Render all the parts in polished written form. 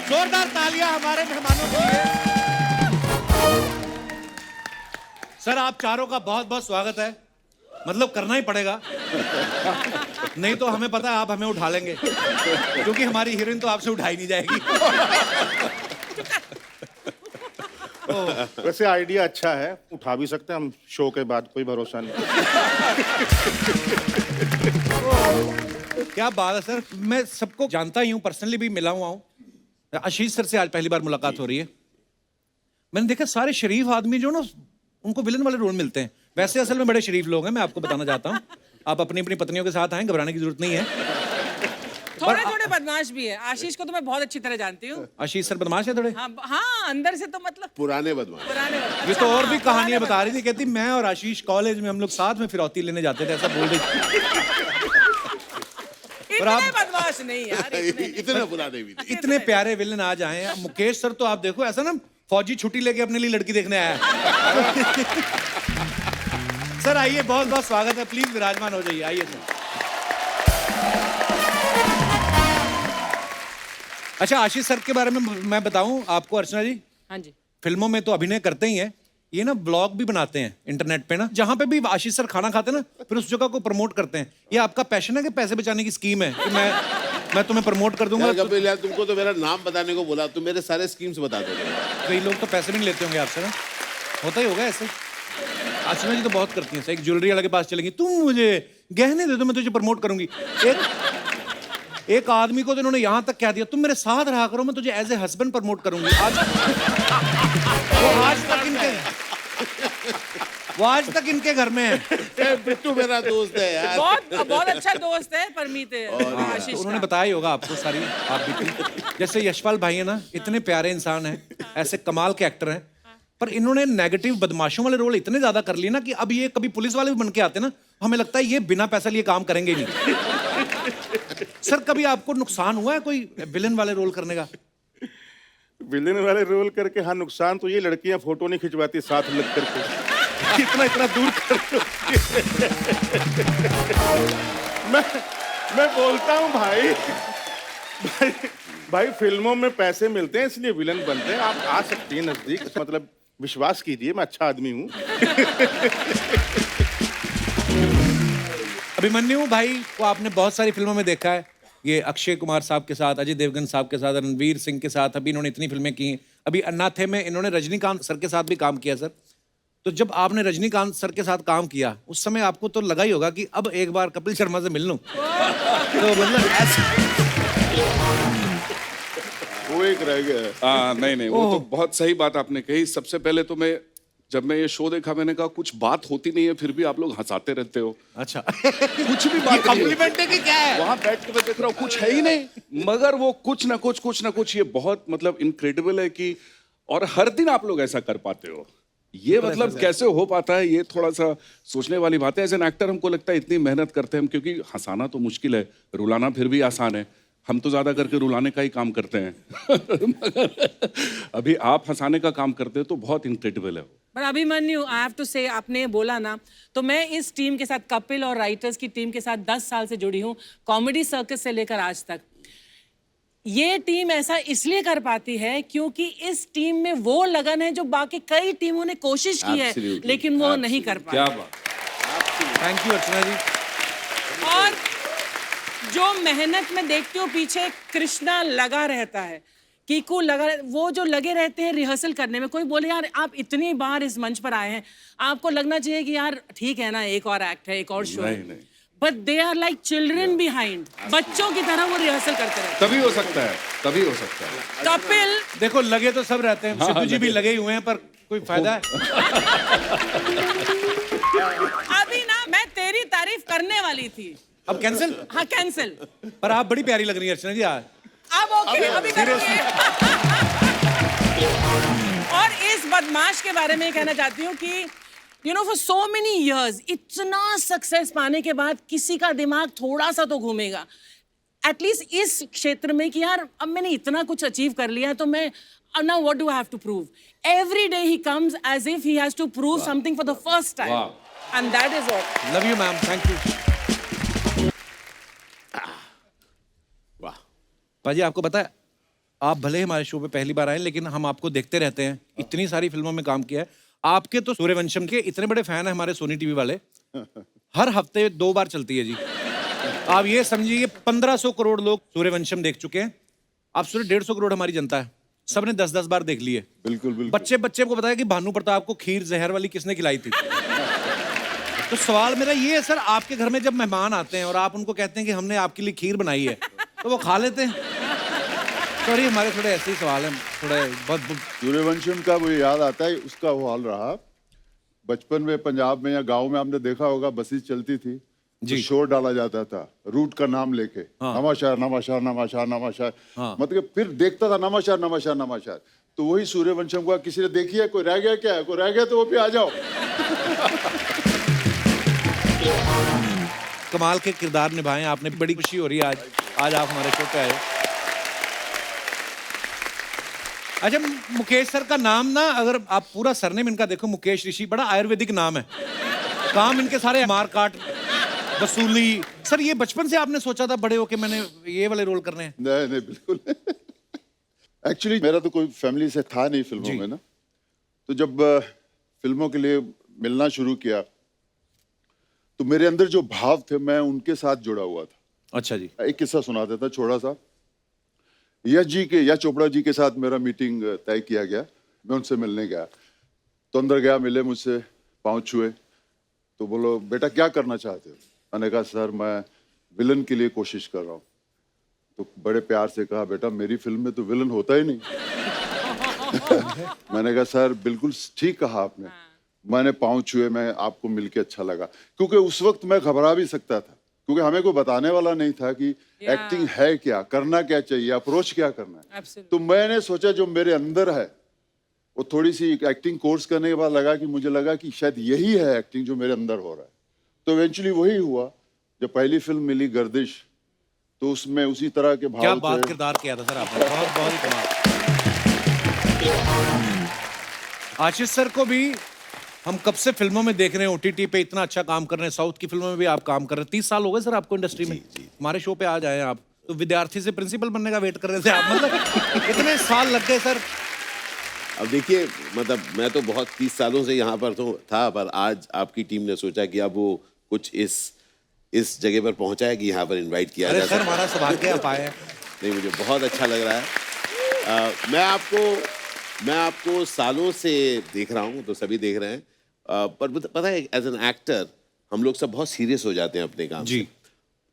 जोरदार तालियां हमारे मेहमानों के लिए। सर आप चारों का बहुत बहुत स्वागत है। मतलब करना ही पड़ेगा, नहीं तो हमें पता है आप हमें उठा लेंगे, क्योंकि हमारी हीरोइन तो आपसे उठाई नहीं जाएगी। वैसे आइडिया अच्छा है, उठा भी सकते हैं हम शो के बाद, कोई भरोसा नहीं। क्या बात है सर, मैं सबको जानता ही हूँ, पर्सनली भी मिला हुआ हूँ। आशीष सर से आज पहली बार मुलाकात हो रही है। मैंने देखा सारे शरीफ आदमी जो ना उनको विलन वाले रोल मिलते हैं। वैसे असल में बड़े शरीफ लोग हैं, मैं आपको बताना चाहता हूँ। आप अपनी अपनी पत्नियों के साथ आए, घबराने की जरूरत नहीं है। थोड़े थोड़े बदमाश भी है। आशीष को तो मैं बहुत अच्छी तरह जानती हूँ। आशीष सर बदमाश है थोड़े? हाँ, अंदर से तो मतलब पुराने बदमाश। ये तो और भी कहानियां बता रही थी, कहती मैं और आशीष कॉलेज में हम लोग साथ में फिरौती लेने जाते थे, ऐसा बोल रही थी। इतने बदमाश नहीं यार, इतने पुराने भी नहीं। इतने प्यारे विलन आज आए हैं। मुकेश सर तो आप देखो ऐसा ना फौजी छुट्टी लेके अपने लिए लड़की देखने आया है। सर आइए, बहुत बहुत स्वागत है, प्लीज विराजमान हो जाइए, आइए सर। अच्छा आशीष सर के बारे में मैं बताऊं आपको अर्चना जी। हाँ जी। फिल्मों में तो अभिनय करते ही हैं, ये ना ब्लॉग भी बनाते हैं इंटरनेट पे ना, जहां पे भी आशीष सर खाना खाते हैं ना, फिर उस जगह को प्रमोट करते हैं। ये आपका पैशन है कि पैसे बचाने की स्कीम है कि मैं तुम्हें प्रमोट कर दूंगा? कपिल यार, तुमको तो मेरा नाम बताने को बोला, तुम मेरे सारे स्कीम्स बता दोगे। कई लोग तो पैसे भी नहीं लेते होंगे आपसे ना, होता ही होगा ऐसे। अर्चना जी तो बहुत करती हैं, एक ज्वेलरी वाले के पास चलेंगी, तुम मुझे गहने दे दो मैं तुझे प्रमोट करूंगी। एक आदमी को तो इन्होंने यहां तक कह दिया, तुम मेरे साथ रहा करो मैं तुझे एज ए हस्बैंड प्रमोट करूंगी। वो आज तक इनके घर में है। बिट्टू मेरा दोस्त है यार, बहुत अच्छा दोस्त है परमीत आशीष तो उन्होंने बताया ही होगा आपको सारी आप भी। जैसे यशपाल भाई है ना, इतने प्यारे इंसान हैं, ऐसे कमाल के एक्टर हैं, पर इन्होंने नेगेटिव बदमाशों वाले रोल इतने ज्यादा कर लिए ना कि अब ये कभी पुलिस वाले भी बन के आते ना, हमें लगता है ये बिना पैसा लिए काम करेंगे नहीं। सर कभी आपको नुकसान हुआ है कोई विलन वाले रोल करने का? विलेन वाले रोल करके हाँ, नुकसान तो ये लड़कियां फोटो नहीं खिंचवाती साथ लग करके, इतना दूर कर। मैं बोलता हूँ भाई, भाई फिल्मों में पैसे मिलते हैं इसलिए विलन बनते हैं। आप आ सकती हैं नजदीक, मतलब विश्वास कीजिए मैं अच्छा आदमी हूँ। अभिमन्यु भाई को आपने बहुत सारी फिल्मों में देखा है, ये अक्षय कुमार साहब के साथ, अजय देवगन साहब के साथ, रणवीर सिंह के साथ, अभी इन्होंने इतनी फिल्में की हैं। अभी अन्नाथे में इन्होंने रजनीकांत सर के साथ भी काम किया सर। तो जब आपने रजनीकांत सर के साथ काम किया उस समय आपको तो लगा ही होगा कि अब एक बार कपिल शर्मा से मिल लूं। तो मतलब ऐसे वो एक रह गया। नहीं वो तो बहुत सही बात आपने कही। सबसे पहले तो जब मैं ये शो देखा मैंने कहा कुछ बात होती नहीं है फिर भी आप लोग हंसाते रहते हो। अच्छा कुछ भी बात कॉम्प्लीमेंट है कि क्या है? वहां बैठ के मैं देख रहा हूँ कुछ है ही नहीं, मगर वो कुछ ना कुछ ये बहुत मतलब इनक्रेडिबल है कि, और हर दिन आप लोग ऐसा कर पाते हो। ये मतलब कैसे हो पाता है, ये थोड़ा सा सोचने वाली बात है। एज एन एक्टर हमको लगता है इतनी मेहनत करते हैं हम, क्योंकि हंसाना तो मुश्किल है, रुलाना फिर भी आसान है। हम तो ज्यादा करके रुलाने का ही काम करते हैं। मगर अभी आप हंसाने का काम करते हो तो बहुत इनक्रेडिबल है। पर अभिमन्यु, आई हैव टू से, आपने बोला ना, तो मैं इस टीम के साथ, कपिल और राइटर्स की टीम के साथ 10 साल से जुड़ी हूँ, कॉमेडी सर्कस से लेकर आज तक। ये टीम ऐसा इसलिए कर पाती है क्योंकि इस टीम में वो लगन है जो बाकी कई टीमों ने कोशिश की है लेकिन वो नहीं कर पाई। क्या बात। थैंक यू अर्चना जी। और जो मेहनत में देखती हूँ पीछे कृष्णा लगा रहता है, कीकू लगा, वो जो लगे रहते हैं रिहर्सल करने में। कोई बोले यार आप इतनी बार इस मंच पर आए हैं, आपको लगना चाहिए कि यार ठीक है ना, एक और एक्ट है, एक और शो है, but they are like children behind. बच्चों की तरह वो रिहर्सल करते रहते हैं। तभी हो सकता है, तभी हो सकता है। कपिल देखो लगे तो सब रहते हैं, सिद्धू जी भी लगे हुए हैं, पर कोई फायदा है? अभी ना मैं तेरी तारीफ करने वाली थी, अब कैंसिल? हाँ कैंसिल। पर आप बड़ी प्यारी लग रही है अर्चना जी आज। अब ओके, अभी करूंगी। और इस बदमाश के बारे में कहना चाहती हूँ कि you know for so many years इतना सक्सेस पाने के बाद किसी का दिमाग थोड़ा सा तो घूमेगा एटलीस्ट इस क्षेत्र में कि यार अब मैंने इतना कुछ अचीव कर लिया तो मैं now what do I have to prove? Every day he comes as if he has to prove something for the first time. Wow. And that is what. Love you ma'am, thank you. वाह पाजी आपको पता है आप भले हमारे show पे पहली बार आए, लेकिन हम आपको देखते रहते हैं, इतनी सारी फिल्मों में काम किया है आपके। तो सूर्यवंशम के इतने बड़े फैन है हमारे सोनी टीवी वाले, हर हफ्ते 2 बार चलती है जी। आप ये समझिए 1500 करोड़ लोग सूर्यवंशम देख चुके हैं। आप सोचिए 150 करोड़ हमारी जनता है, सबने 10-10 बार देख ली है। बिल्कुल बिल्कुल। बच्चे बच्चे को बताया कि भानु प्रताप को खीर जहर वाली किसने खिलाई थी। तो सवाल मेरा ये है सर, आपके घर में जब मेहमान आते हैं और आप उनको कहते हैं कि हमने आपके लिए खीर बनाई है, तो वो खा लेते हैं? सॉरी, हमारे थोड़े ऐसे ही सवाल हैं, थोड़े बहुत। सूर्यवंशम का मुझे याद आता है, उसका वो हाल रहा बचपन में। पंजाब में या गांव में आपने देखा होगा, बसेस चलती थी जी। तो शोर डाला जाता था रूट का नाम लेके, नवाशहर नवाशहर नवाशहर नवाशहर, मतलब फिर देखता था नवाशहर नवाशहर नवाशहर। तो वही सूर्यवंशम का किसी ने देखी है, कोई रह गया क्या, कोई रह गया तो वो भी आ जाओ। कमाल के किरदार निभाए आपने, बड़ी खुशी हो रही है आज आप हमारे शो पे आए। अच्छा, मुकेश सर का नाम ना, अगर आप पूरा सरनेम इनका देखो, मुकेश ऋषि, बड़ा आयुर्वेदिक नाम है। काम इनके सारे मार काट, वसूली। सर ये बचपन से आपने सोचा था बड़े होके मैंने ये वाले रोल करने हैं? नहीं नहीं बिल्कुल। एक्चुअली मेरा तो कोई फैमिली से था नहीं फिल्मों में ना, तो जब फिल्मों के लिए मिलना शुरू किया तो मेरे अंदर जो भाव थे मैं उनके साथ जुड़ा हुआ था। अच्छा जी। एक किस्सा सुनाता था छोटा सा। यश चोपड़ा जी के साथ मेरा मीटिंग तय किया गया, मैं उनसे मिलने गया तो अंदर गया, मिले मुझसे, पाँव छुए, तो बोलो बेटा क्या करना चाहते हो? मैंने कहा सर मैं विलन के लिए कोशिश कर रहा हूँ। तो बड़े प्यार से कहा बेटा मेरी फिल्म में तो विलन होता ही नहीं। मैंने कहा सर बिल्कुल ठीक कहा आपने। मैंने पाँव छुए, मैं आपको मिलके अच्छा लगा, क्योंकि उस वक्त मैं घबरा भी सकता था, क्योंकि हमें कोई बताने वाला नहीं था कि एक्टिंग है क्या, करना क्या चाहिए, अप्रोच क्या करना है। तो मैंने सोचा जो मेरे अंदर है वो थोड़ी सी एक्टिंग कोर्स करने के बाद लगा कि मुझे लगा कि शायद यही है एक्टिंग जो मेरे अंदर हो रहा है। तो इवेंचुअली वही हुआ। जब पहली फिल्म मिली गर्दिश, तो उसमें उसी तरह के भाव क्या बात थे। किरदार किया था सर आपने, बहुत बहुत ही कमाल। आशीष सर को भी हम कब से फिल्मों में देख रहे हैं, ओटीटी पे इतना अच्छा काम कर रहे हैं, साउथ की फिल्मों में भी आप काम कर रहे हैं। 30 साल हो गए सर आपको इंडस्ट्री में। हमारे शो पे आ जाए आप, तो विद्यार्थी से प्रिंसिपल बनने का वेट कर रहे थे आप, मतलब इतने साल लग गए सर। अब देखिए, मतलब मैं तो बहुत 30 सालों से यहाँ पर तो था, पर आज आपकी टीम ने सोचा कि अब वो कुछ इस जगह पर पहुंचा है कि यहाँ पर इनवाइट किया अरे जाए। सर हमारा सौभाग्य आप आए हैं। नहीं, मुझे बहुत अच्छा लग रहा है। मैं आपको सालों से देख रहा हूँ, तो सभी देख रहे हैं, पर पता है एज एन एक्टर हम लोग सब बहुत सीरियस हो जाते हैं अपने काम जी। से।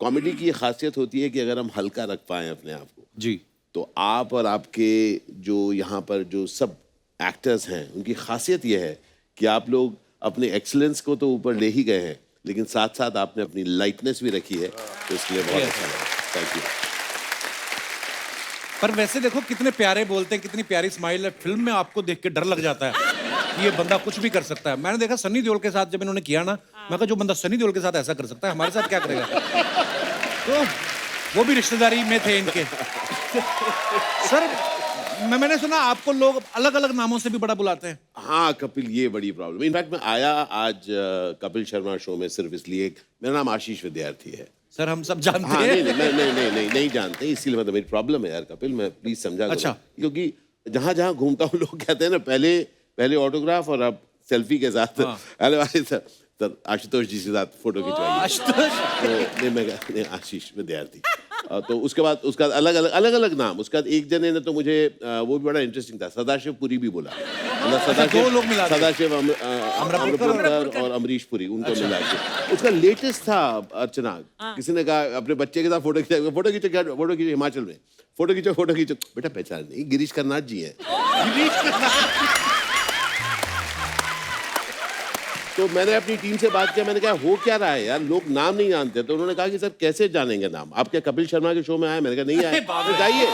कॉमेडी की ये खासियत होती है कि अगर हम हल्का रख पाएं अपने आप को, जी। तो आप और आपके जो यहाँ पर जो सब एक्टर्स हैं उनकी खासियत ये है कि आप लोग अपने एक्सीलेंस को तो ऊपर ले ही गए हैं, लेकिन साथ साथ आपने अपनी लाइटनेस भी रखी है, तो इसके लिए बहुत अच्छा लगा। Thank you. पर वैसे देखो कितने प्यारे बोलते हैं, कितनी प्यारी स्माइल है। फिल्म में आपको देख के डर लग जाता है कि ये बंदा कुछ भी कर सकता है। मैंने देखा सनी देओल के साथ जब इन्होंने किया ना, मैं कहा जो बंदा सनी देओल के साथ ऐसा कर सकता है, हमारे साथ क्या करेगा? तो वो भी रिश्तेदारी में थे इनके। सर मैंने सुना आपको लोग अलग अलग नामों से भी बड़ा बुलाते हैं। हाँ कपिल, ये बड़ी प्रॉब्लम। इनफैक्ट मैं आया आज कपिल शर्मा शो में सिर्फ इसलिए, मेरा नाम आशीष विद्यार्थी है। सर हम सब जानते हाँ, हैं। नहीं जानते, इसीलिए मतलब मेरी प्रॉब्लम है यार कपिल, मैं प्लीज समझा करो। अच्छा। क्योंकि जहाँ जहाँ घूमता हूँ लोग कहते हैं ना, पहले ऑटोग्राफ और अब सेल्फी के साथ। अरे भाई सर आशुतोष जी के साथ फोटो खिंचवाइए। आशुतोष तो मैं आशीष विद्यार्थी। तो उसके बाद अलग अलग नाम। उसके बाद एक जने ने तो मुझे वो भी बड़ा इंटरेस्टिंग था, सदाशिव पुरी भी बोला। मतलब दो लोग मिला दिए। सदाशिव अमृतपुर और अमरीश पुरी, उनको मिला के। उसका लेटेस्ट था अर्चना, किसी ने कहा अपने बच्चे के साथ फोटो खींचो हिमाचल में, फोटो खींचो। बेटा पहचान नहीं, गिरीश कर्नाड जी है। तो मैंने अपनी टीम से बात किया, मैंने कहा हो क्या रहा है यार, लोग नाम नहीं जानते। तो उन्होंने कहा कि सर कैसे जानेंगे नाम, आप क्या कपिल शर्मा के शो में आए? मैंने कहा नहीं आए। तो जाइए।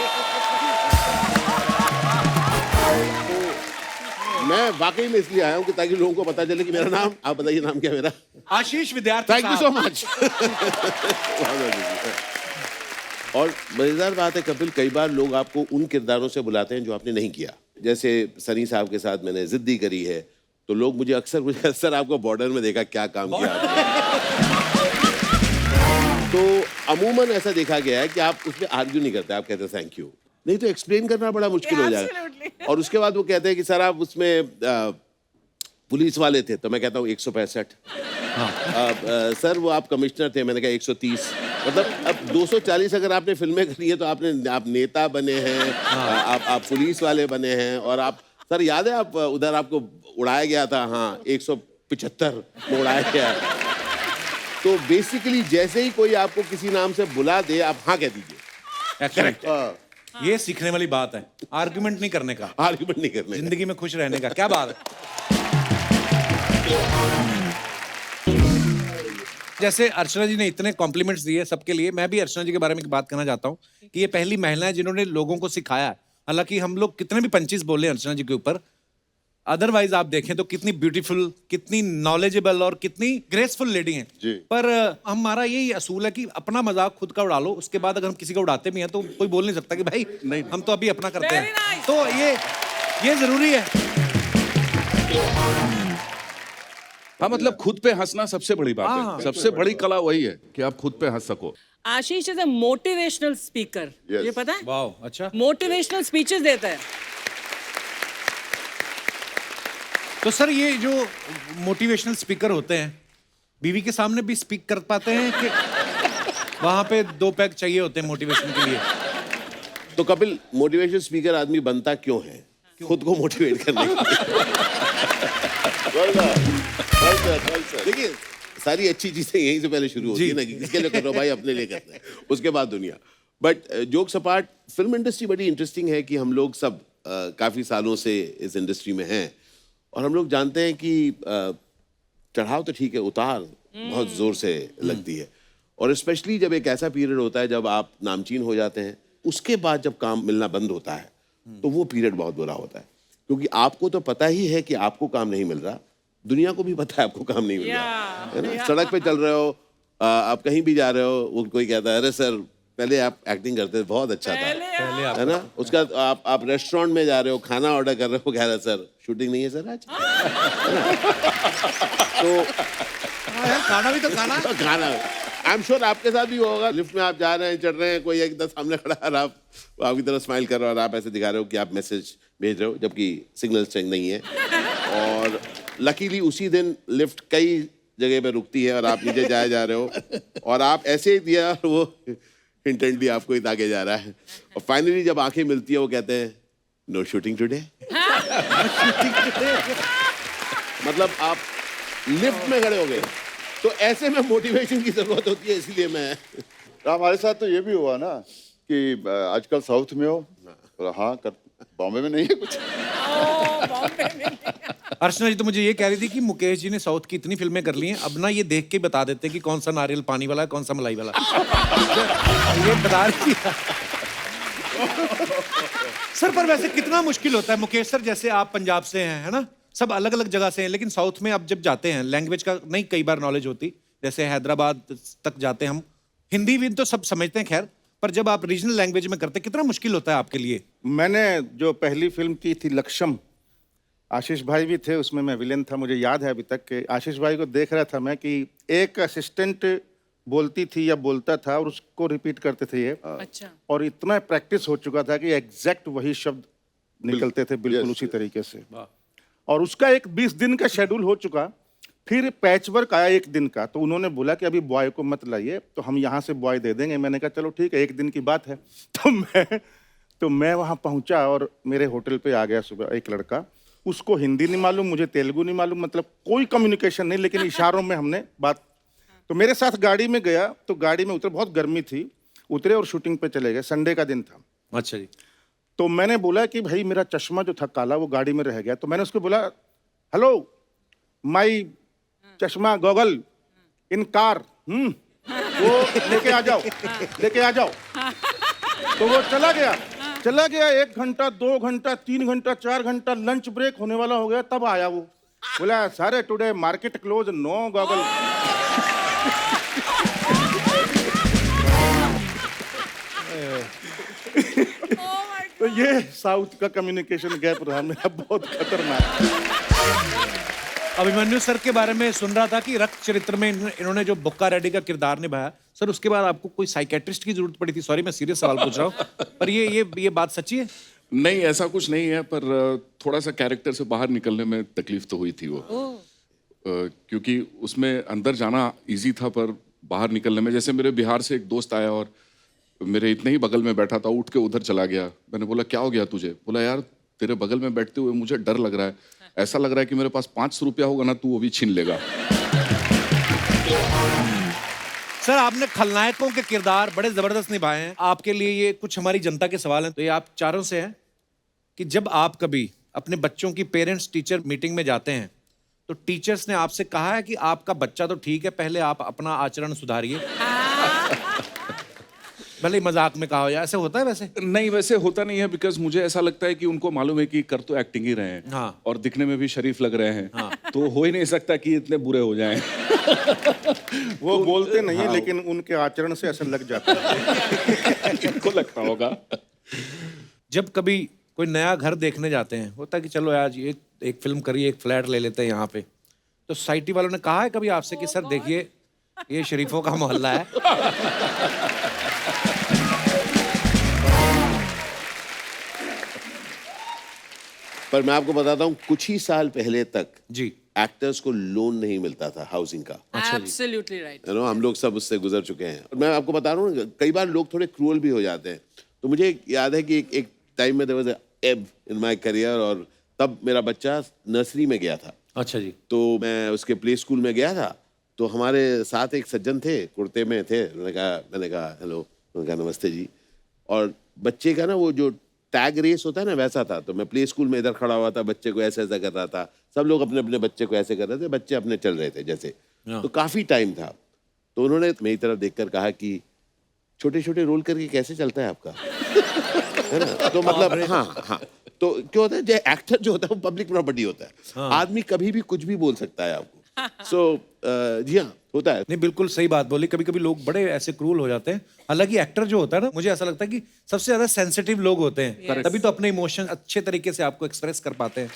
तो मैं वाकई में इसलिए आया हूँ कि ताकि लोगों को पता चले कि मेरा नाम, आप बताइए नाम क्या मेरा? आशीष विद्यार्थी। Thank you so much. और मजेदार बात है कपिल, कई बार लोग आपको उन किरदारों से बुलाते हैं जो आपने नहीं किया। जैसे सनी साहब के साथ मैंने जिद्दी करी है, तो लोग मुझे अक्सर सर आपको बॉर्डर में देखा, क्या काम किया आपने? तो अमूमन ऐसा देखा गया है कि आप उसमें आर्ग्यू नहीं करते, आप कहते हैं थैंक यू। नहीं तो एक्सप्लेन करना बड़ा मुश्किल हो जाएगा। Absolutely. और उसके बाद वो कहते हैं कि सर आप उसमें पुलिस वाले थे, तो मैं कहता हूँ 165। सर वो आप कमिश्नर थे, मैंने कहा 130। मतलब अब 240 अगर आपने फिल्में करी है तो आप नेता बने हैं, आप पुलिस वाले बने हैं, और आप सर याद है आप उधर आपको उड़ाया गया था, हाँ 175 में उड़ाया गया। तो बेसिकली जैसे ही कोई आपको किसी नाम से बुला दे आप हाँ कह दीजिए। करेक्ट। ये सीखने वाली बात है, आर्गुमेंट नहीं करने का, आर्गुमेंट नहीं करने का। जिंदगी में खुश रहने का। क्या बात है। जैसे अर्चना जी ने इतने कॉम्प्लीमेंट्स दिए सबके लिए, मैं भी अर्चना जी के बारे में एक बात कहना चाहता हूँ कि ये पहली महिला है जिन्होंने लोगों को सिखाया है। हालांकि हम लोग कितने भी पंचीज बोले अर्चना जी के ऊपर, अदरवाइज आप देखें तो कितनी ब्यूटीफुल, कितनी नॉलेजेबल और कितनी ग्रेसफुल लेडी हैं। जी। पर हमारा यही असूल है कि अपना मजाक खुद का उड़ा लो, उसके बाद अगर हम किसी का उड़ाते भी हैं तो कोई बोल नहीं सकता कि भाई नहीं। हम तो अभी अपना करते Very हैं। nice. तो ये जरूरी है। हाँ, मतलब खुद पे हंसना सबसे बड़ी बात है। सबसे बड़ी कला वही है कि आप खुद पे हंस सको। Ashish is a motivational speaker. Yes. ये पता है? वाह, अच्छा। मोटिवेशनल स्पीचेस देता है। तो सर ये जो मोटिवेशनल स्पीकर होते हैं, बीवी के सामने भी स्पीक कर पाते हैं कि वहां पे 2 पैक चाहिए होते हैं मोटिवेशन के लिए? तो कपिल, मोटिवेशन स्पीकर आदमी बनता क्यों है? खुद को मोटिवेट करने के लिए। देखिए सारी अच्छी चीजें यहीं से पहले शुरू होती है ना, कि किसके लिए कर रहे हो भाई, अपने लिए करते हैं, उसके बाद दुनिया। But jokes apart, film industry बड़ी इंटरेस्टिंग है कि हम लोग सब काफी सालों से इस इंडस्ट्री में हैं, और हम लोग जानते हैं कि चढ़ाव तो ठीक है, उतार बहुत जोर से लगती है। और स्पेशली जब एक ऐसा पीरियड होता है जब आप नामचीन हो जाते हैं, उसके बाद जब काम मिलना बंद होता है तो वो पीरियड बहुत बुरा होता है, क्योंकि आपको तो पता ही है कि आपको काम नहीं मिल रहा, दुनिया को भी पता है आपको काम नहीं मिल रहा है ना। सड़क पे चल रहे हो, आप कहीं भी जा रहे हो, वो कोई कहता है अरे सर पहले आप एक्टिंग करते थे, बहुत अच्छा था, है ना। उसका आप रेस्टोरेंट में जा रहे हो, खाना ऑर्डर कर रहे हो, कह रहे सर शूटिंग नहीं है सर आज, है ना? तो खाना भी तो खाना। खाना, आई एम श्योर आपके साथ भी होगा। लिफ्ट में आप जा रहे हैं, चढ़ रहे हैं, कोई एकदम सामने खड़ा है और आप आपकी तरफ स्माइल कर रहे हो और आप ऐसे दिखा रहे हो कि आप मैसेज भेज रहे हो, जबकि सिग्नल स्ट्रेंथ नहीं है। और लकीली उसी दिन लिफ्ट कई जगह पे रुकती है और आप नीचे जाए जा रहे हो, और आप ऐसे ही दिया, वो इंटेंटली आपको ही ताके जा रहा है, और फाइनली जब आंखें मिलती है वो कहते हैं नो शूटिंग टुडे। मतलब आप लिफ्ट में खड़े हो गए। तो ऐसे में मोटिवेशन की जरूरत होती है, इसलिए मैं हमारे साथ तो ये भी हुआ ना कि आजकल साउथ में हो, बोला हाँ कर, बॉम्बे में नहीं है कुछ। अर्चना जी तो मुझे ये कह रही थी कि मुकेश जी ने साउथ की इतनी फिल्में कर ली हैं, अब ना ये देख के बता देते हैं कि कौन सा नारियल पानी वाला है, कौन सा मलाई वाला। ये बता रही थी। सर पर वैसे कितना मुश्किल होता है मुकेश सर, जैसे आप पंजाब से हैं, है ना, सब अलग अलग जगह से हैं, लेकिन साउथ में आप जब जाते हैं लैंग्वेज का नहीं कई बार नॉलेज होती, जैसे हैदराबाद तक जाते हैं हम, हिंदी भी तो सब समझते हैं खैर, पर जब आप रीजनल लैंग्वेज में करते हैं कितना मुश्किल होता है आपके लिए? मैंने जो पहली फिल्म की थी लक्ष्यम, आशीष भाई भी थे उसमें, मैं विलेन था। मुझे याद है अभी तक कि आशीष भाई को देख रहा था मैं कि एक असिस्टेंट बोलती थी या बोलता था और उसको रिपीट करते थे ये, अच्छा। और इतना प्रैक्टिस हो चुका था कि एग्जैक्ट वही शब्द निकलते थे बिल्कुल Yes, उसी तरीके से। और उसका एक 20 दिन का शेड्यूल हो चुका, फिर पैचवर्क आया 1 दिन का, तो उन्होंने बोला कि अभी बॉय को मत लाइए, तो हम यहाँ से बॉय दे देंगे। मैंने कहा चलो ठीक है, 1 दिन की बात है। तो मैं वहाँ पहुँचा और मेरे होटल पे आ गया सुबह एक लड़का, उसको हिंदी नहीं मालूम, मुझे तेलुगु नहीं मालूम, मतलब कोई कम्युनिकेशन नहीं, लेकिन इशारों में हमने बात। तो मेरे साथ गाड़ी में गया, तो गाड़ी में उतरे, बहुत गर्मी थी, उतरे और शूटिंग पे चले गए, संडे का दिन था। अच्छा जी। तो मैंने बोला कि भाई मेरा चश्मा जो था काला वो गाड़ी में रह गया, तो मैंने उसको बोला हेलो माई चश्मा गॉगल इन कार, वो लेके आ जाओ, लेके आ जाओ। तो वो चला गया 1 घंटा 2 घंटा 3 घंटा 4 घंटा, लंच ब्रेक होने वाला हो गया, तब आया वो, बोला सारे today market close, no goggle. तो ये साउथ का कम्युनिकेशन गैप रहा मेरा बहुत खतरनाक। अभिमन्यु सर के बारे में सुन रहा था कि रक्त चरित्र में इन्होंने जो बुक्का रेड्डी का किरदार निभाया, सर उसके बाद आपको कोई साइकेट्रिस्ट की जरूरत पड़ी थी? सॉरी मैं सीरियस सवाल पूछ रहा हूँ, पर ये बात सच्ची है? नहीं, ऐसा कुछ नहीं है, पर थोड़ा सा कैरेक्टर से बाहर निकलने में तकलीफ तो हुई थी वो। क्योंकि उसमें अंदर जाना इजी था, पर बाहर निकलने में, जैसे मेरे बिहार से एक दोस्त आया और मेरे इतने ही बगल में बैठा था, उठ के उधर चला गया। मैंने बोला क्या हो गया तुझे? बोला यार तेरे बगल में बैठते हुए मुझे डर लग रहा है, ऐसा लग रहा है कि मेरे पास 500 रुपया होगा ना, तू वो भी छीन लेगा। सर आपने खलनायकों के किरदार बड़े जबरदस्त निभाए हैं। आपके लिए ये कुछ हमारी जनता के सवाल हैं, तो ये आप चारों से है कि जब आप कभी अपने बच्चों की पेरेंट्स टीचर मीटिंग में जाते हैं तो टीचर्स ने आपसे कहा है कि आपका बच्चा तो ठीक है, पहले आप अपना आचरण सुधारिए? भले ही मजाक में कहा हो, या ऐसे होता है? वैसे नहीं, वैसे होता नहीं है, बिकॉज मुझे ऐसा लगता है कि उनको मालूम है कि कर तो एक्टिंग ही रहे हैं। हाँ। और दिखने में भी शरीफ लग रहे हैं। हाँ। तो हो ही नहीं सकता कि इतने बुरे हो जाएं। वो बोलते नहीं है, लेकिन उनके आचरण से असर लग जाता है। इनको लगता होगा। जब कभी कोई नया घर देखने जाते हैं, होता है कि चलो आज ये एक फिल्म करिए, एक फ्लैट ले लेते हैं यहाँ पे, तो सोसाइटी वालों ने कहा है कभी आपसे कि सर देखिए ये शरीफों का मोहल्ला है? पर मैं आपको बताता हूँ, कुछ ही साल पहले तक जी एक्टर्स को लोन नहीं मिलता था हाउसिंग का। Absolutely right. हम लोग सब उससे गुजर चुके हैं। और मैं आपको बता रहा हूँ, कई बार लोग थोड़े क्रूअल भी हो जाते हैं। तो मुझे याद है कि एक टाइम में देयर वाज अ एब इन माय करियर, और तब मेरा बच्चा नर्सरी में गया था। अच्छा जी। तो मैं उसके प्ले स्कूल में गया था, तो हमारे साथ एक सज्जन थे, कुर्ते में थे। मैंने कहा हेलो, उन्होंने कहा नमस्ते जी। और बच्चे का ना वो जो टैग रेस होता है ना, वैसा था। तो मैं प्ले स्कूल में इधर खड़ा हुआ था, बच्चे को ऐसे ऐसा कर रहा था, सब लोग अपने अपने बच्चे को ऐसे कर रहे थे, बच्चे अपने चल रहे थे जैसे। तो काफी टाइम था। तो उन्होंने मेरी तरफ देखकर कहा कि छोटे छोटे रोल करके कैसे चलता है आपका? है ना? तो मतलब हाँ। तो क्या होता है, जो एक्टर जो होता है वो पब्लिक प्रॉपर्टी होता है। आदमी कभी भी कुछ भी बोल सकता है आपको। सो जी हाँ, होता है। नहीं बिल्कुल सही बात बोली। कभी कभी लोग बड़े ऐसे क्रूल हो जाते हैं। हालांकि एक्टर जो होता है ना, मुझे ऐसा लगता है कि सबसे ज्यादा सेंसिटिव लोग होते हैं, तभी तो अपने इमोशन अच्छे तरीके से आपको एक्सप्रेस कर पाते हैं।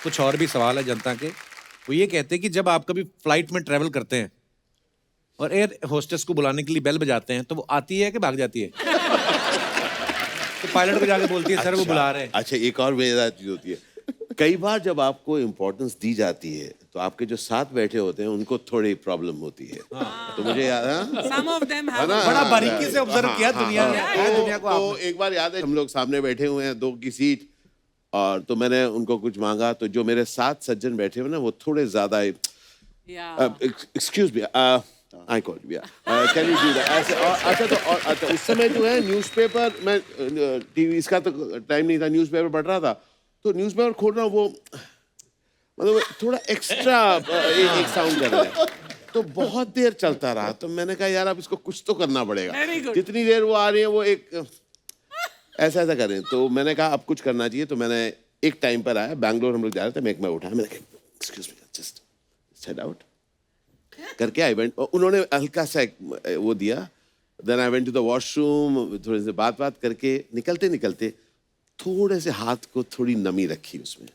कुछ और भी सवाल है जनता के। वो ये कहते हैं कि जब आप कभी फ्लाइट में ट्रेवल करते हैं और एयर होस्टेस को बुलाने के लिए बेल बजाते हैं, तो वो आती है कि भाग जाती है? तो पायलट को जाके बोलती है सर वो बुला रहे हैं। अच्छा, एक और मजेदार चीज होती है, कई बार जब आपको इम्पोर्टेंस दी जाती है तो आपके जो साथ बैठे होते हैं उनको थोड़ी प्रॉब्लम होती है। तो मुझे याद है, Some of them have बड़ा बारीकी से ऑब्जर्व किया दुनिया ने। दुनिया को तो एक बार याद है, हम लोग सामने बैठे हुए हैं, 2 की सीट, और तो मैंने उनको कुछ मांगा, तो जो मेरे साथ सज्जन बैठे हुए ना, वो थोड़े ज्यादा excuse me, I call you, can you do that, ऐसे। और अच्छा, तो और अच्छा, उस समय जो है न्यूज़पेपर, मैं टीवी इसका तो टाइम नहीं था, न्यूज़पेपर पढ़ रहा था, तो न्यूज़पेपर खोल रहा हूँ, वो मतलब थोड़ा एक्स्ट्रा एक साउंड कर रहा है, तो बहुत देर चलता रहा। तो मैंने कहा यार अब इसको कुछ तो करना पड़ेगा। जितनी देर वो आ रही है वो एक ऐसा ऐसा कर रहे हैं। तो मैंने कहा अब कुछ करना चाहिए। तो मैंने एक टाइम पर आया, बैंगलोर हम लोग जा रहे थे, मैं उठाया, मैंने कहा excuse me, just set out करके आई वेंट। उन्होंने हल्का सा वो दिया, then I went to the washroom, थोड़ी सी बात करके निकलते निकलते थोड़े से हाथ को थोड़ी नमी रखी उसमें,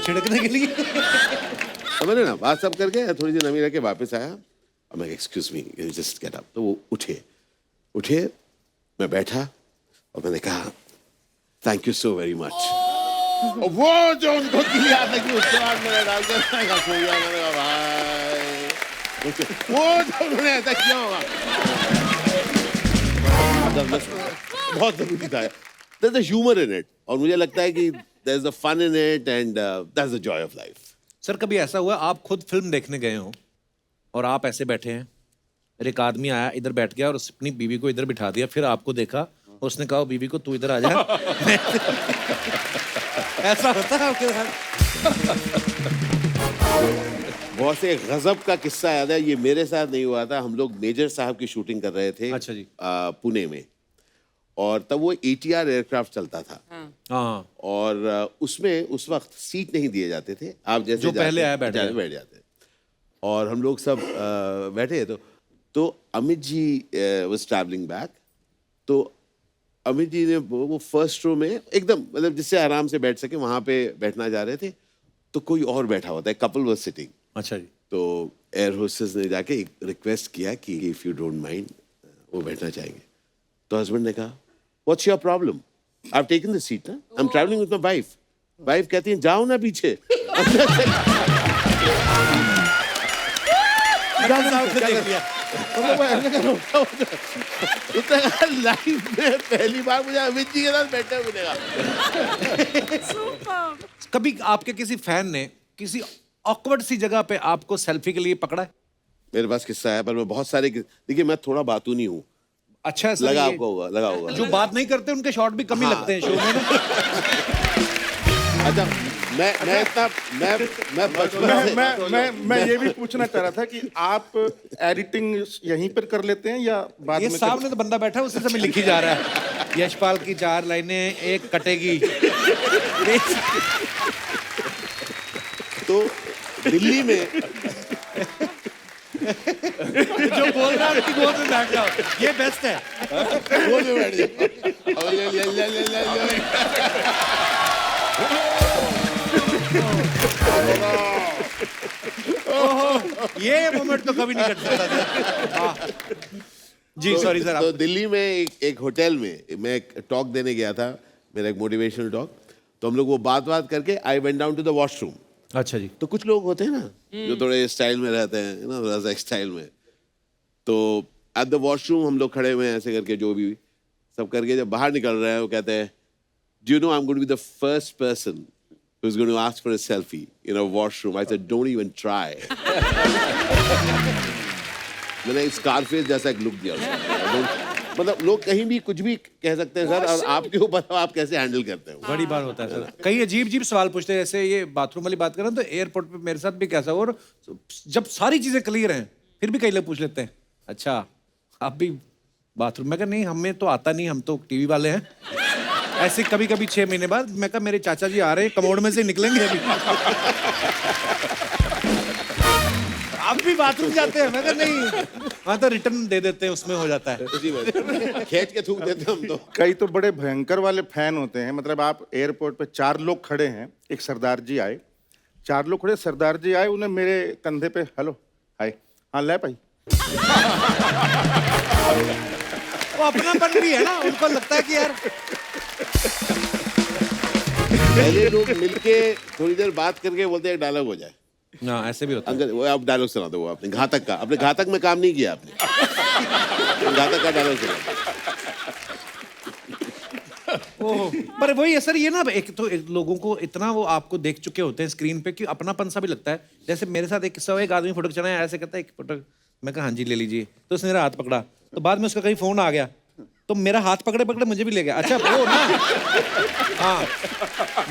छिड़कने के लिए। समझे ना, बात सब करके थोड़ी सी नमी रख के वापस आया, और मैं excuse me just get up. तो वो उठे, मैं बैठा और मैंने कहा thank you so very much. वो जो उनको दिया था कि उसके बाद मैंने डाल के मैंने कहा भाई, वो जो उन्होंने ऐसा किया होगा, बहुत जरूरी था। There's a humor in it, और मुझे लगता है कि there's a fun in it, and that's the joy of life. Sir कभी ऐसा हुआ आप खुद फिल्म देखने गए हो और आप ऐसे बैठे हैं, और एक आदमी आया इधर बैठ गया और उसने अपनी बीवी को इधर बिठा दिया, फिर आपको देखा और उसने कहा बीवी को तू इधर आ जा? ऐसा होता है आपके साथ? बहुत से गजब का किस्सा याद है, ये मेरे साथ नहीं हुआ था। हम लोग मेजर साहब की शूटिंग कर रहे थे, अच्छा जी, पुणे में, और तब वो ATR एयरक्राफ्ट चलता था। हाँ। और उसमें उस वक्त सीट नहीं दिए जाते थे, आप जैसे जो पहले आया बैठ जाते। और हम लोग सब बैठे, तो Amit ji was travelling back, तो अमित जी ने वो फर्स्ट रो में एकदम मतलब जिससे आराम से बैठ सके वहां पे बैठना जा रहे थे, तो कोई और बैठा हुआ था, कपल वाज सिटिंग। अच्छा जी। तो एयर होस्टेस ने जाके एक रिक्वेस्ट किया कि इफ यू डोंट माइंड वो बैठना चाहेंगे। तो हस्बैंड ने कहा what's your problem, I have taken the seat ना, I am travelling with my wife. Wife कहती है जाओ ना पीछे। लाइफ में पहली बार मुझे अमित जी के साथ बैठे हुए मिलेगा। सुपर। कभी आपके किसी फैन ने किसी ऑकवर्ड सी जगह पे आपको सेल्फी के लिए पकड़ा है? मेरे पास किस्सा है, पर मैं बहुत सारे, देखिए मैं थोड़ा बातूनी हूँ। अच्छा है सर, लगा ये आपको होगा, लगा होगा। जो बात नहीं करते उनके शॉट भी कम ही लगते हैं शो में ना। अच्छा, मैं इतना मैं बचपन से मैं ये भी पूछना चाह रहा था कि आप एडिटिंग यहीं पर कर लेते हैं या बाद ये में सामने तो बंदा बैठा है, उसी समय लिखी जा रहा है यशपाल की 4 लाइनें एक कटेगी। तो दिल्ली में जो बोल रहा है उसकी गोद में बैठ जाओ, ये बेस्ट है। गोद में बैठ जाओ। और ये मोमेंट तो कभी नहीं कट सकता था। हाँ। जी सॉरी सर। तो दिल्ली में एक होटल में मैं एक टॉक देने गया था, मेरा एक मोटिवेशनल टॉक। तो हम लोग वो बात करके I went down to the washroom. अच्छा जी। तो कुछ लोग होते हैं ना जो थोड़े स्टाइल में रहते हैं ना, थोड़ा स्टाइल में। तो एट द वॉशरूम हम लोग खड़े हुए हैं ऐसे करके, जो भी सब करके जब बाहर निकल रहे हैं वो कहते हैं do you know I am going to be the first person who is going to ask for a selfie in a washroom. I said don't even try. मैंने स्कारफेस जैसा एक लुक दिया उसको। मतलब लोग कहीं भी कुछ भी कह सकते हैं सर, और आपके ऊपर आप कैसे हैंडल करते हो। बड़ी बार होता है सर, कई अजीब अजीब सवाल पूछते हैं। जैसे ये बाथरूम वाली बात करें तो एयरपोर्ट पे मेरे साथ भी कैसा, और जब सारी चीजें क्लियर हैं फिर भी कई लोग पूछ लेते हैं अच्छा आप भी बाथरूम में? नहीं हमें तो आता नहीं, हम तो टीवी वाले हैं। ऐसे कभी कभी 6 महीने बाद मैं कहा मेरे चाचा जी आ रहे हैं, कमोड में से निकलेंगे अभी। आप भी बाथरूम जाते हैं? मैं कहा नहीं, हाँ तो रिटर्न दे देते हैं, उसमें हो जाता है। उसी में खींच के थूक देते हैं हम तो। कई तो बड़े भयंकर वाले फैन होते हैं। मतलब आप एयरपोर्ट पे 4 लोग खड़े हैं, एक सरदार जी आए, 4 लोग खड़े, सरदार जी आए, उन्हें मेरे कंधे पे हेलो हाय, हाँ ले भाई। वो अपनापन भी है ना, उनको लगता है कि यार पहले लोग मिलके थोड़ी देर बात करके बोलते हैं डायलॉग हो जाए। ना ऐसे भी होता है। अंकल वो आप डायलॉग सुना दो, वो आपने घातक का, अपने घातक में काम नहीं किया आपने। घातक का डायलॉग सुना। पर वही है सर, ये ना एक तो लोगों को इतना वो आपको देख चुके होते हैं स्क्रीन पे कि अपनापन सा भी लगता है। जैसे मेरे साथ एक किस्सा हुआ, एक आदमी फोटो खिंचाना है, ऐसे कहता है एक फोटो, मैं कहा हाँ जी ले लीजिए, तो उसने मेरा हाथ पकड़ा, तो बाद में उसका कहीं फोन आ गया तो मेरा हाथ पकड़े पकड़े मुझे भी ले गया। अच्छा वो ना, हाँ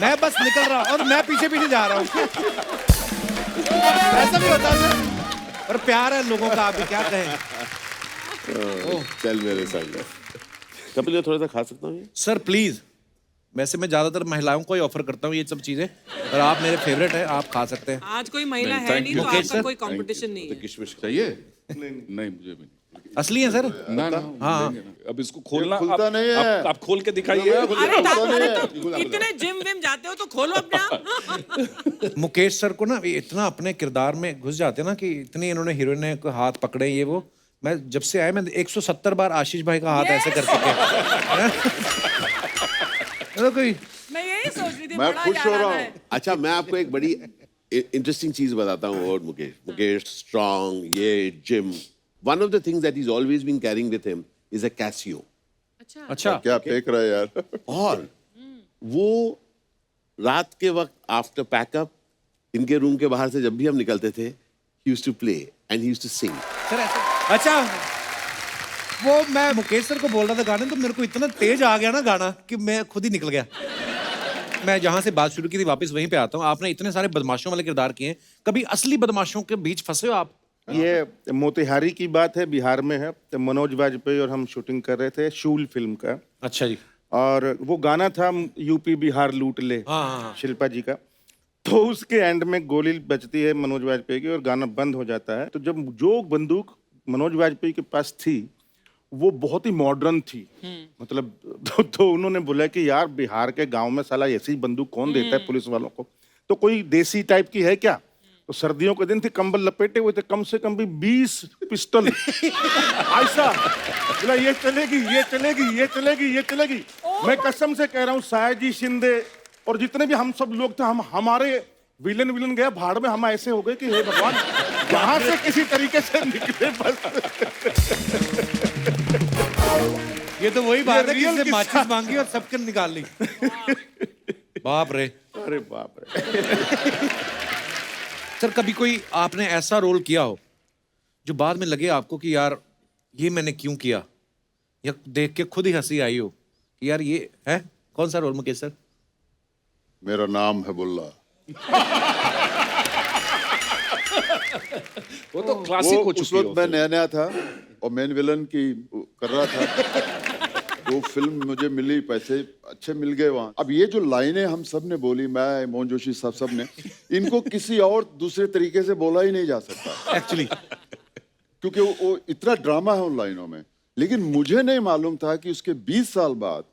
मैं बस निकल रहा और मैं पीछे पीछे जा रहा हूँ। ऐसा भी होता है सर, पर प्यार है लोगों का, आप भी क्या कहें। चल मेरे संग। कपिल ये थोड़ा सा खा सकता हूँ ये? सर प्लीज, वैसे मैं ज्यादातर महिलाओं को ही ऑफर करता हूँ ये सब चीजें, और आप मेरे फेवरेट हैं, आप खा सकते हैं। आज कोई महिला नहीं, है thank नहीं you. तो मुकेश आपका सर? कोई कंपटीशन नहीं है। किशमिश चाहिए? नहीं मुझे भी नहीं। असली है सर? ना हाँ। लेंगे ना। अब इसको खोलना, खुलता नहीं है। आप खोल के दिखाइए। अरे इतने जिम विम जाते हो तो खोलो अपने आप। मुकेश सर को ना इतना अपने किरदार में घुस जाते हैं ना कि इतनी इन्होंने हीरोइन को हाथ पकड़े, ये वो। मैं जब से आया मैं 170 बार आशीष भाई का हाथ ऐसे कर चुके हैं। कोई मैं यही सोच रही थी, मैं बड़ा खुश याद हो आ रहा रहा हूँ। है। अच्छा मैं आपको एक बड़ी इंटरेस्टिंग चीज बताता हूँ और मुकेश स्ट्रॉन्ग, ये gym, one of the things that he's always been carrying with him is a Casio. अच्छा क्या फेंक रहा है यार। और वो रात के वक्त आफ्टर पैकअप इनके रूम के बाहर से जब भी हम निकलते थे, he used to play and he used to sing. Sir ऐसे, अच्छा वो मैं मुकेश सर को बोल रहा था गाने, तो मेरे को इतना तेज आ गया ना गाना कि मैं खुद ही निकल गया। मैं जहां से बात शुरू की थी वापस वहीं पे आता हूँ। आपने इतने सारे बदमाशों वाले किरदार किए हैं, कभी असली बदमाशों के बीच फंसे हो आप? ये मोतिहारी की बात है, बिहार में है। तो मनोज वाजपेयी और हम शूटिंग कर रहे थे शूल फिल्म का, अच्छा जी। और वो गाना था यूपी बिहार लूट ले, हाँ। शिल्पा जी का। तो उसके एंड में गोली बजती है मनोज वाजपेयी की और गाना बंद हो जाता है। तो जब जो बंदूक मनोज वाजपेयी के पास थी वो बहुत ही मॉडर्न थी। मतलब तो उन्होंने बोला कि यार बिहार के गांव में साला ऐसी बंदूक कौन देता है पुलिस वालों को, तो कोई देसी टाइप की है क्या। तो सर्दियों के दिन थे, कंबल लपेटे हुए थे, कम से कम भी 20 पिस्टल ऐसा बोला ये चलेगी ये चलेगी ये चलेगी ये चलेगी। मैं कसम से कह रहा हूँ सायाजी शिंदे और जितने भी हम सब लोग थे, हम हमारे विलन गया भाड़ में, हम ऐसे हो गए कि हे भगवान यहाँ से किसी तरीके से निकले बस। ये तो वही बात है कि रियल इससे किस्सा। माचिस मांगी और सबके निकाल ली। बाप रे। अरे बाप रे। सर कभी कोई आपने ऐसा रोल किया हो जो बाद में लगे आपको कि यार ये मैंने क्यों किया, या देख के खुद ही हंसी आई हो कि यार ये है कौन सा रोल मुकेश सर? मेरा नाम है बुल्ला। वो तो क्लासिक हो वो उस चुकी वक्त मैं नया नया था और मेन विलन की कर रहा था। वो फिल्म मुझे मिली, पैसे अच्छे मिल गए वहाँ। अब ये जो लाइनें हम सब ने बोली, मैं मोहन जोशी साहब सब ने, इनको किसी और दूसरे तरीके से बोला ही नहीं जा सकता एक्चुअली क्योंकि वो इतना ड्रामा है उन लाइनों में। लेकिन मुझे नहीं मालूम था कि उसके 20 साल बाद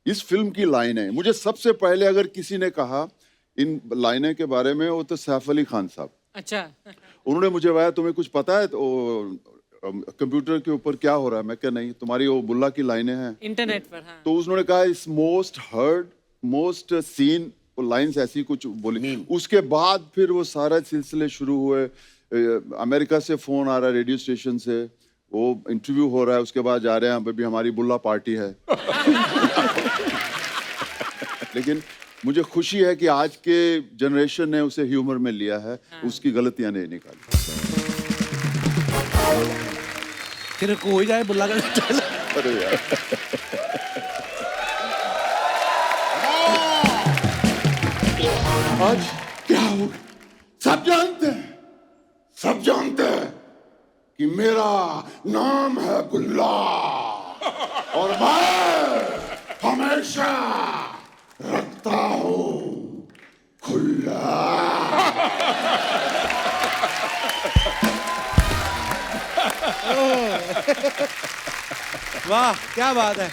इस फिल्म की लाइनें, मुझे सबसे पहले अगर किसी ने कहा इन लाइनें के बारे में, वो तो सैफ अली खान साहब। अच्छा। उन्होंने मुझे बताया तुम्हें कुछ पता है तो कंप्यूटर के ऊपर क्या हो रहा है। मैं क्या नहीं, तुम्हारी वो बुल्ला की लाइनें हैं इंटरनेट पर। हाँ। तो उन्होंने कहा इस मोस्ट हर्ड मोस्ट सीन, वो लाइंस ऐसी कुछ बोली। उसके बाद फिर वो सारा सिलसिले शुरू हुए। अमेरिका से फोन आ रहा है, रेडियो स्टेशन से, वो इंटरव्यू हो रहा है, उसके बाद जा रहे हैं अभी हमारी बुल्ला पार्टी है। लेकिन मुझे खुशी है कि आज के जनरेशन ने उसे ह्यूमर में लिया है। उसकी गलतियां नहीं निकाली। फिर को हो ही जाए बुल्ला का स्टाइल। अरे यार आज क्या हो, सब जानते हैं, सब जानते हैं कि मेरा नाम है बुल्ला और मैं हमेशा रखता हूँ खुला। वाह क्या बात है।